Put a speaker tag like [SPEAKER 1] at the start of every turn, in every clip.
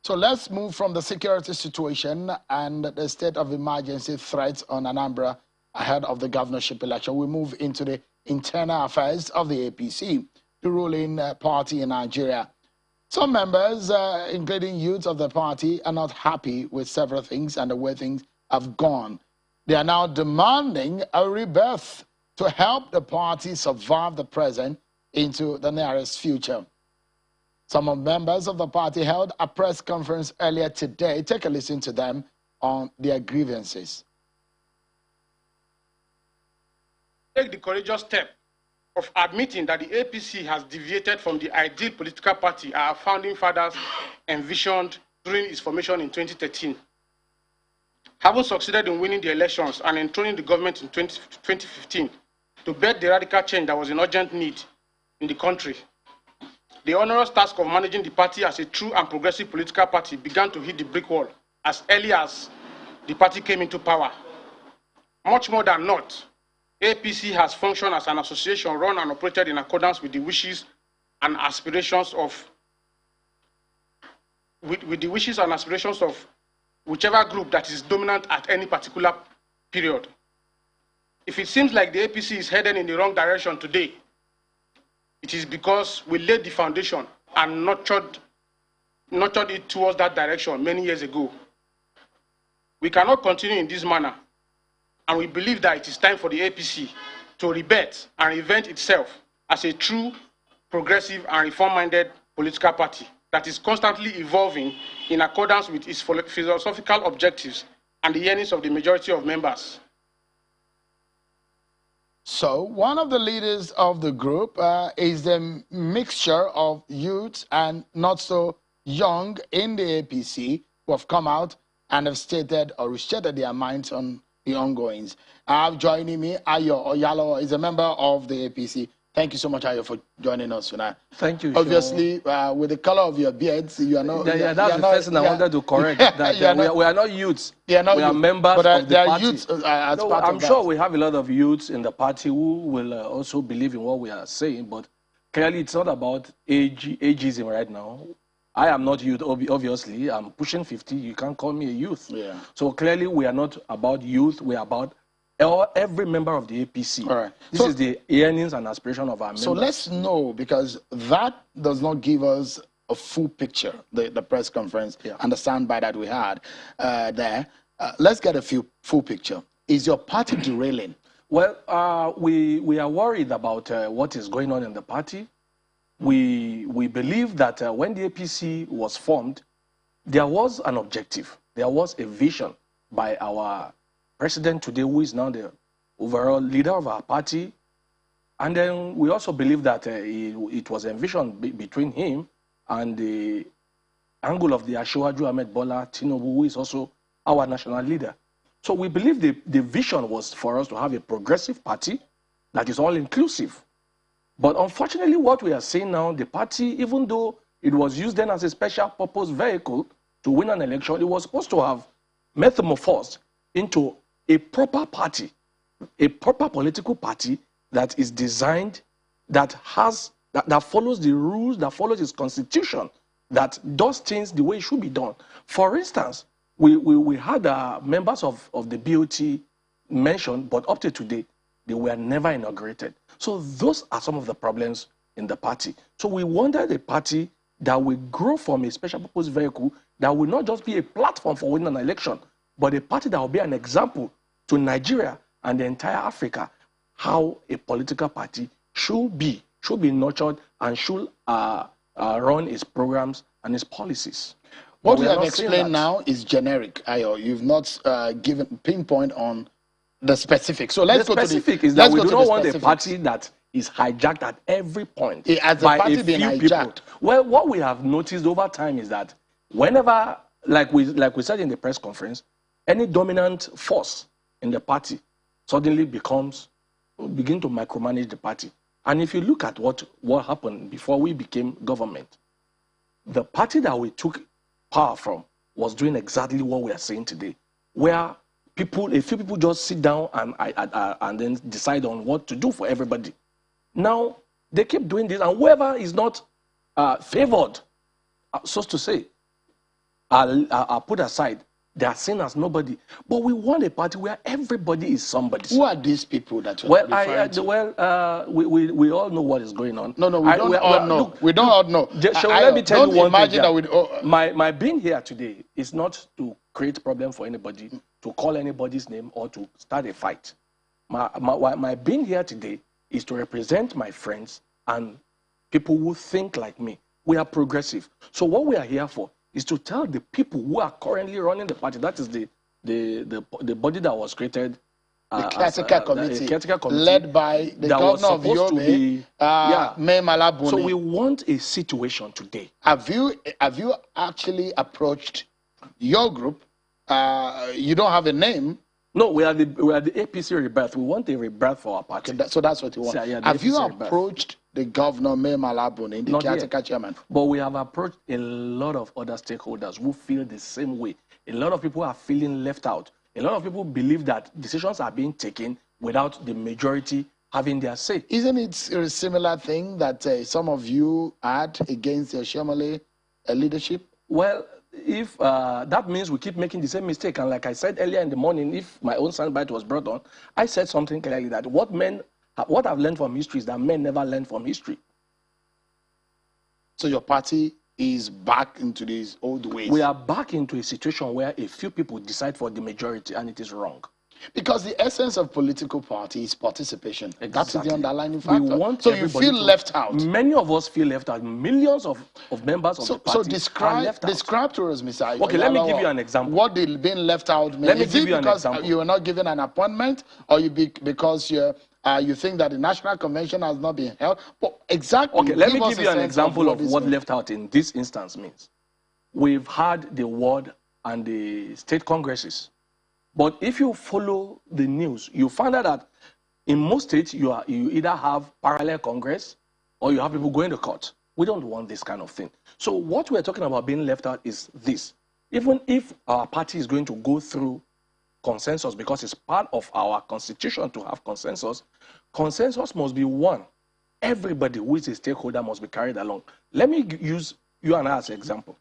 [SPEAKER 1] So let's move from the security situation and the state of emergency threats on Anambra ahead of the governorship election. We move into the internal affairs of the APC, the ruling party in Nigeria. Some members, including youth of the party, are not happy with several things and the way things have gone. They are now demanding a rebirth to help the party survive the present into the nearest future. Some of members of the party held a press conference earlier today. Take a listen to them on their grievances.
[SPEAKER 2] Take the courageous step of admitting that the APC has deviated from the ideal political party our founding fathers envisioned during its formation in 2013. Having succeeded in winning the elections and enthroning the government in 2015 to bed the radical change that was in urgent need in the country, the onerous task of managing the party as a true and progressive political party began to hit the brick wall as early as the party came into power. Much more than not, APC has functioned as an association run and operated in accordance with the wishes and aspirations of whichever group that is dominant at any particular period. If it seems like the APC is headed in the wrong direction today, it is because we laid the foundation and nurtured it towards that direction many years ago. We cannot continue in this manner, and we believe that it is time for the APC to rebirth and reinvent itself as a true, progressive, and reform-minded political party that is constantly evolving in accordance with its philosophical objectives and the yearnings of the majority of members.
[SPEAKER 1] So one of the leaders of the group is a mixture of youth and not so young in the APC who have come out and have stated or restated their minds on the ongoings. Joining me, Ayo Oyalo is a member of the APC. Thank you so much, Ayo, for joining us tonight.
[SPEAKER 3] Thank you.
[SPEAKER 1] Obviously, with the color of your beards, you are not.
[SPEAKER 3] Yeah, that's the first thing I wanted to correct. That we are not youths. We are members of the party.
[SPEAKER 1] Youths as
[SPEAKER 3] no,
[SPEAKER 1] part
[SPEAKER 3] I'm
[SPEAKER 1] of
[SPEAKER 3] sure
[SPEAKER 1] that.
[SPEAKER 3] we have a lot of youths in the party who will also believe in what we are saying, but clearly it's not about ageism right now. I am not youth, obviously. I'm pushing 50. You can't call me a youth.
[SPEAKER 1] Yeah.
[SPEAKER 3] So clearly we are not about youth. We are about every member of the APC.
[SPEAKER 1] All right.
[SPEAKER 3] This is the yearnings and aspiration of our members.
[SPEAKER 1] So let's know, because that does not give us a full picture, the press conference and the soundbite that we had there. Let's get a full picture. Is your party derailing?
[SPEAKER 3] Well, we are worried about what is going on in the party. We believe that when the APC was formed, there was an objective. There was a vision by our president today, who is now the overall leader of our party. And then we also believe that it was envisioned between him and the angle of the Asiwaju Ahmed Bola Tinubu, who is also our national leader. So we believe the vision was for us to have a progressive party that is all-inclusive. But unfortunately, what we are seeing now, the party, even though it was used then as a special purpose vehicle to win an election, it was supposed to have metamorphosed into a proper party, a proper political party that is designed, that follows the rules, that follows its constitution, that does things the way it should be done. For instance, we had members of the BOT mentioned, but up to today, they were never inaugurated. So those are some of the problems in the party. So we wanted a party that will grow from a special purpose vehicle that will not just be a platform for winning an election, but a party that will be an example to Nigeria and the entire Africa how a political party should be nurtured and should run its programs and its policies.
[SPEAKER 1] What we have explained now is generic, Ayo. You've not given pinpoint on the specific. So let's go to the specific.
[SPEAKER 3] Is that we do not want a party that is hijacked at every point
[SPEAKER 1] by a few people.
[SPEAKER 3] Well, what we have noticed over time is that whenever, like we said in the press conference, any dominant force in the party suddenly begin to micromanage the party. And if you look at what happened before we became government, the party that we took power from was doing exactly what we are saying today, where a few people just sit down and then decide on what to do for everybody. Now, they keep doing this, and whoever is not favored, so to say, are put aside. They are seen as nobody. But we want a party where everybody is somebody.
[SPEAKER 1] Who are these people that you're referring to?
[SPEAKER 3] We all know what is going on.
[SPEAKER 1] No, we don't all know.
[SPEAKER 3] Look,
[SPEAKER 1] we don't all know.
[SPEAKER 3] Let me tell you one thing.
[SPEAKER 1] That
[SPEAKER 3] my being here today is not to create problem for anybody, to call anybody's name, or to start a fight. My being here today is to represent my friends and people who think like me. We are progressive. So what we are here for is to tell the people who are currently running the party, that is the body that was created,
[SPEAKER 1] the caretaker committee, led by the governor of Yobe, May Malabuni.
[SPEAKER 3] So we want a situation today.
[SPEAKER 1] Have you actually approached your group? You don't have a name.
[SPEAKER 3] No, we are the APC rebirth. We want a rebirth for our party.
[SPEAKER 1] Okay, so that's what you want.
[SPEAKER 3] So, yeah,
[SPEAKER 1] have you approached the governor, May Malabuni, the caretaker chairman?
[SPEAKER 3] But we have approached a lot of other stakeholders who feel the same way. A lot of people are feeling left out. A lot of people believe that decisions are being taken without the majority having their say.
[SPEAKER 1] Isn't it a similar thing that some of you had against the Shomole leadership?
[SPEAKER 3] Well, if that means we keep making the same mistake, and like I said earlier in the morning, if my own soundbite was brought on, I said something clearly that what I've learned from history is that men never learn from history.
[SPEAKER 1] So your party is back into these old ways?
[SPEAKER 3] We are back into a situation where a few people decide for the majority, and it is wrong.
[SPEAKER 1] Because the essence of political party is participation.
[SPEAKER 3] Exactly.
[SPEAKER 1] That is the underlying factor.
[SPEAKER 3] We want
[SPEAKER 1] so you feel left out.
[SPEAKER 3] Many of us feel left out. Millions of members of the party
[SPEAKER 1] are left out. Describe to us, Mr. Ayala,
[SPEAKER 3] okay, let me give you an example.
[SPEAKER 1] What did being left out mean?
[SPEAKER 3] Let me give you an example.
[SPEAKER 1] Because you were not given an appointment, or because you think that the National Convention has not been held? But exactly.
[SPEAKER 3] Okay, let me give you an example of what left out in this instance means. We've had the ward and the state congresses. But if you follow the news, you find out that in most states, you either have parallel Congress or you have people going to court. We don't want this kind of thing. So what we're talking about being left out is this. Even if our party is going to go through consensus, because it's part of our constitution to have consensus, consensus must be one. Everybody who is a stakeholder must be carried along. Let me use you and I as an example.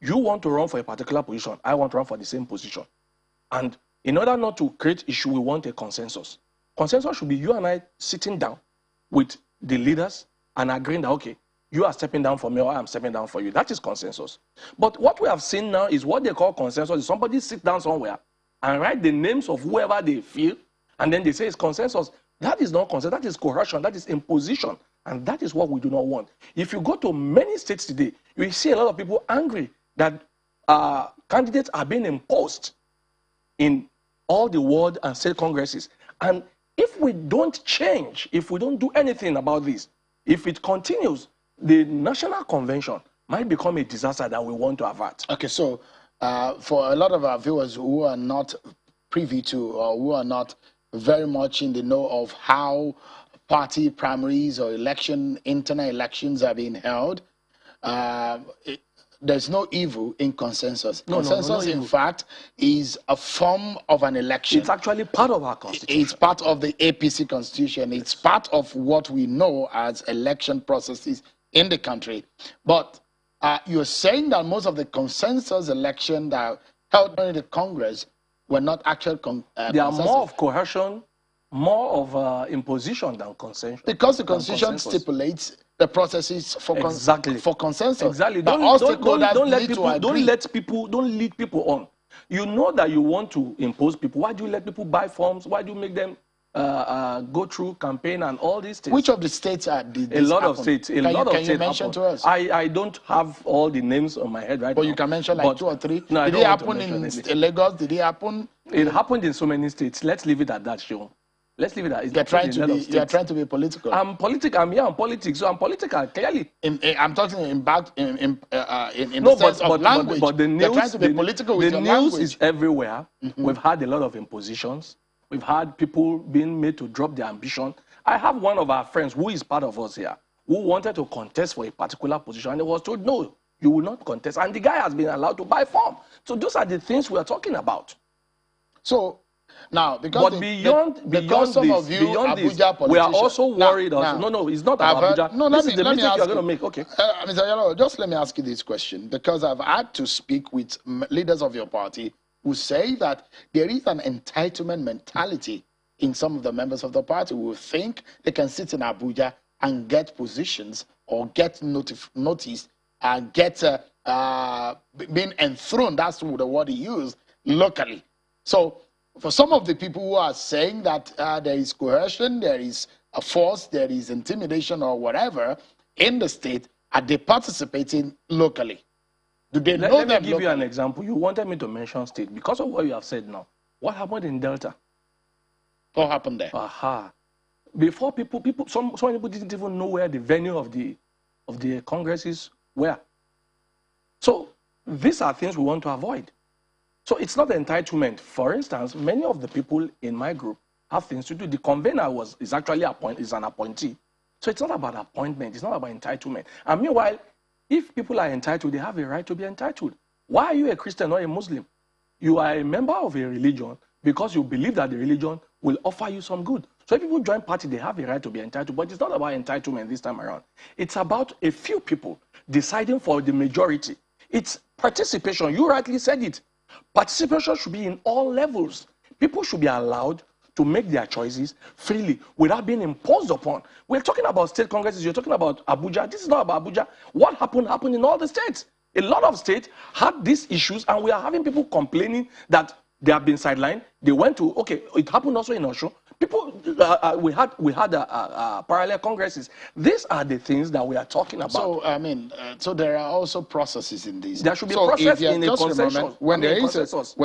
[SPEAKER 3] You want to run for a particular position. I want to run for the same position. And in order not to create issue, we want a consensus. Consensus should be you and I sitting down with the leaders and agreeing that, okay, you are stepping down for me or I am stepping down for you. That is consensus. But what we have seen now is what they call consensus. Is somebody sit down somewhere and write the names of whoever they feel, and then they say it's consensus. That is not consensus. That is coercion. That is imposition. And that is what we do not want. If you go to many states today, you see a lot of people angry that candidates are being imposed in all the world and state congresses. And if we don't change, if we don't do anything about this, if it continues, the National Convention might become a disaster that we want to avert.
[SPEAKER 1] Okay, so for a lot of our viewers who are not privy to or who are not very much in the know of how party primaries or internal elections are being held, there's no evil in consensus. Consensus, in fact, is a form of an election.
[SPEAKER 3] It's actually part of our constitution.
[SPEAKER 1] It's part of the APC constitution. It's part of what we know as election processes in the country. But you're saying that most of the consensus election that held during the Congress were not actual
[SPEAKER 3] they are more of coercion, more of imposition than consensus.
[SPEAKER 1] Because the constitution stipulates the processes for consensus.
[SPEAKER 3] Exactly. Don't lead people on. You know that you want to impose people. Why do you let people buy forms? Why do you make them go through campaign and all these things?
[SPEAKER 1] Which of the states did this
[SPEAKER 3] A lot
[SPEAKER 1] happen?
[SPEAKER 3] of states.
[SPEAKER 1] Can you mention to us?
[SPEAKER 3] I don't have all the names on my head right now.
[SPEAKER 1] But you can mention like 2 or 3.
[SPEAKER 3] No,
[SPEAKER 1] did it happen in Lagos? Did it happen?
[SPEAKER 3] It happened in so many states. Let's leave it at that, Sean. Let's leave it at that.
[SPEAKER 1] You're trying to be political.
[SPEAKER 3] I'm political. I'm here on politics, so I'm political, clearly.
[SPEAKER 1] I'm talking in the sense of language.
[SPEAKER 3] But the news,
[SPEAKER 1] they're trying to be political with your
[SPEAKER 3] language. The
[SPEAKER 1] news
[SPEAKER 3] is everywhere. We've had a lot of impositions. We've had people being made to drop their ambition. I have one of our friends who is part of us here, who wanted to contest for a particular position, and he was told, no, you will not contest. And the guy has been allowed to buy form. So those are the things we are talking about.
[SPEAKER 1] So Now, because
[SPEAKER 3] beyond
[SPEAKER 1] some
[SPEAKER 3] this,
[SPEAKER 1] of you
[SPEAKER 3] beyond this,
[SPEAKER 1] Abuja
[SPEAKER 3] we are also worried.
[SPEAKER 1] Now,
[SPEAKER 3] no, it's not about Abuja.
[SPEAKER 1] No,
[SPEAKER 3] this is the mistake you're going to make. Okay.
[SPEAKER 1] Mr. Yellow, just let me ask you this question, because I've had to speak with leaders of your party who say that there is an entitlement mentality in some of the members of the party who think they can sit in Abuja and get positions or get noticed and get being enthroned, that's the word he used, locally. So for some of the people who are saying that there is coercion, there is a force, there is intimidation or whatever in the state, are they participating locally? Do they know them?
[SPEAKER 3] Let me give you an example. You wanted me to mention state because of what you have said now. What happened in Delta?
[SPEAKER 1] What happened there?
[SPEAKER 3] Aha. Before some people didn't even know where the venue of the congresses were. So these are things we want to avoid. So it's not entitlement. For instance, many of the people in my group have things to do. The convener is actually an appointee. So it's not about appointment. It's not about entitlement. And meanwhile, if people are entitled, they have a right to be entitled. Why are you a Christian or a Muslim? You are a member of a religion because you believe that the religion will offer you some good. So if people join party, they have a right to be entitled. But it's not about entitlement this time around. It's about a few people deciding for the majority. It's participation. You rightly said it. Participation should be in all levels. People should be allowed to make their choices freely without being imposed upon. We're talking about state congresses. You're talking about Abuja. This is not about Abuja. What happened in all the states. A lot of states had these issues, and we are having people complaining that they have been sidelined. They went to, okay, it happened also in Osho. People, we had parallel congresses. These are the things that we are talking about.
[SPEAKER 1] So, I mean, so there are also processes in this.
[SPEAKER 3] There should be process in a consensus.
[SPEAKER 1] When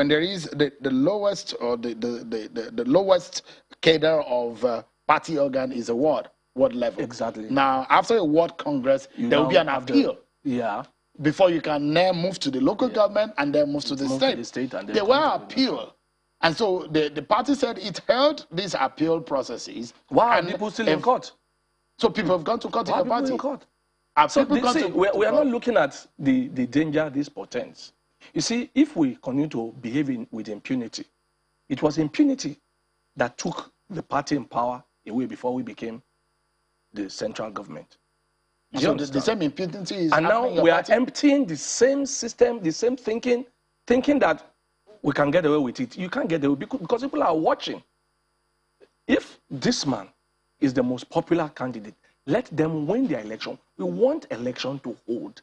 [SPEAKER 1] there is the lowest or the lowest cadre of party organ is a ward level.
[SPEAKER 3] Exactly.
[SPEAKER 1] Now, after a ward congress, there will be an appeal.
[SPEAKER 3] Yeah.
[SPEAKER 1] Before you can then move to the local government and then move to the state. There were appeal. And so the party said it held these appeal processes.
[SPEAKER 3] Why are people still in court?
[SPEAKER 1] So people have gone to court in the party.
[SPEAKER 3] In court? So we are not looking at the danger this portends. You see, if we continue to behave with impunity, it was impunity that took the party in power away before we became the central government.
[SPEAKER 1] So the same impunity is
[SPEAKER 3] and now we are emptying the same system, the same thinking that we can get away with it. You can't get away because people are watching. If this man is the most popular candidate, let them win their election. We want election to hold.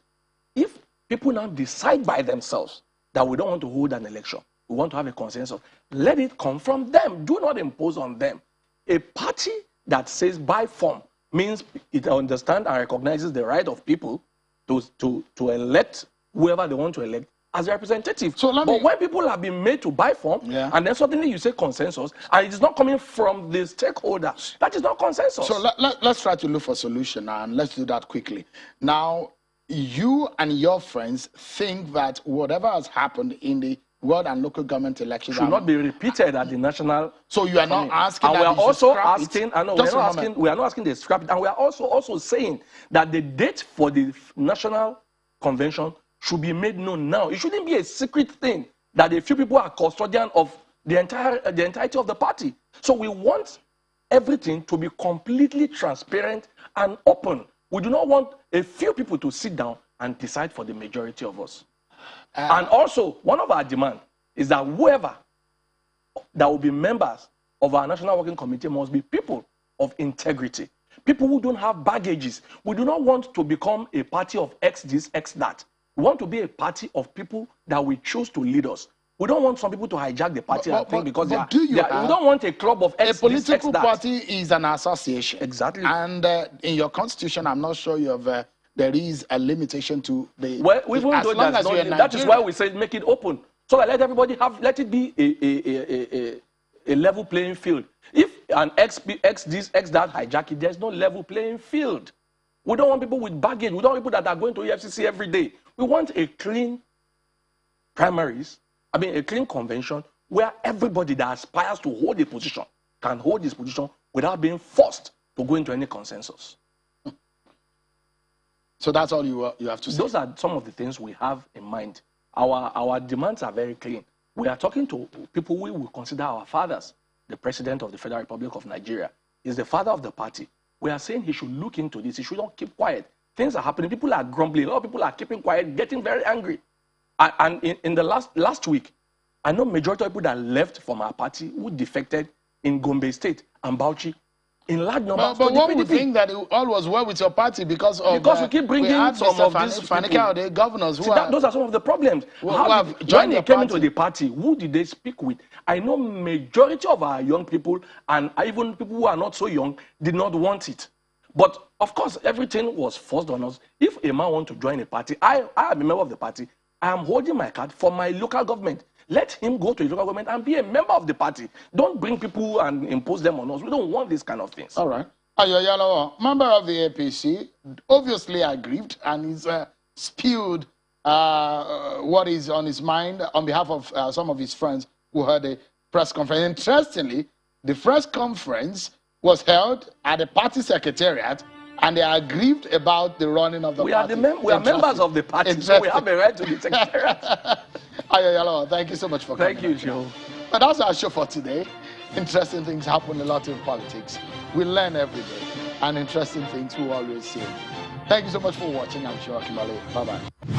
[SPEAKER 3] If people now decide by themselves that we don't want to hold an election, we want to have a consensus, let it come from them. Do not impose on them. A party that says by form means it understands and recognizes the right of people to elect whoever they want to elect as representative. But when people have been made to buy form, and then suddenly you say consensus, and it is not coming from the stakeholders, that is not consensus.
[SPEAKER 1] So let's try to look for a solution, and let's do that quickly. Now, you and your friends think that whatever has happened in the world and local government elections
[SPEAKER 3] should not be repeated at the national.
[SPEAKER 1] So you are not asking,
[SPEAKER 3] and we are also asking. We are not asking the scrap it, and we are also saying that the date for the national convention should be made known now. It shouldn't be a secret thing that a few people are custodian of the entirety of the party. So we want everything to be completely transparent and open. We do not want a few people to sit down and decide for the majority of us. And also, one of our demands is that whoever that will be members of our National Working Committee must be people of integrity, people who don't have baggages. We do not want to become a party of X this, X that. We want to be a party of people that we choose to lead us. We don't want some people to hijack the party because we don't want a club of X. A
[SPEAKER 1] political
[SPEAKER 3] this, X,
[SPEAKER 1] party is an association.
[SPEAKER 3] Exactly.
[SPEAKER 1] And in your constitution, I'm not sure you have. There is a limitation to the.
[SPEAKER 3] Well, even though that is why we said make it open, so that let everybody let it be a level playing field. If an X this, X that hijack it, there's no level playing field. We don't want people with baggage. We don't want people that are going to EFCC every day. We want a clean primaries. A clean convention where everybody that aspires to hold a position can hold this position without being forced to go into any consensus.
[SPEAKER 1] So that's all you have to say.
[SPEAKER 3] Those are some of the things we have in mind. Our demands are very clean. We are talking to people we will consider our fathers. The President of the Federal Republic of Nigeria is the father of the party. We are saying he should look into this. He should not keep quiet. Things are happening. People are grumbling. A lot of people are keeping quiet, getting very angry. And in the last week, I know majority of people that left from our party who defected in Gombe State and Bauchi in large numbers.
[SPEAKER 1] But one would think that all was well with your party because
[SPEAKER 3] we keep bringing some of these people.
[SPEAKER 1] The governors who
[SPEAKER 3] those are some of the problems. When he came into the party, who did they speak with? I know majority of our young people and even people who are not so young did not want it. But of course, everything was forced on us. If a man wants to join a party, I am a member of the party. I am holding my card for my local government. Let him go to the local government and be a member of the party. Don't bring people and impose them on us. We don't want these kind of things.
[SPEAKER 1] All right. Ayoyalawa, member of the APC, obviously aggrieved and he's spewed what is on his mind on behalf of some of his friends who heard a press conference. Interestingly, the press conference was held at the party secretariat and they are aggrieved about the running of the party.
[SPEAKER 3] We are members of the party, so we have a right to the secretariat.
[SPEAKER 1] Ayoyalawa, thank you so much for coming.
[SPEAKER 3] Thank you, Joe.
[SPEAKER 1] But that's our show for today. Interesting things happen a lot in politics. We learn every day, and interesting things we always see. Thank you so much for watching. I'm sure Kimale. Bye-bye.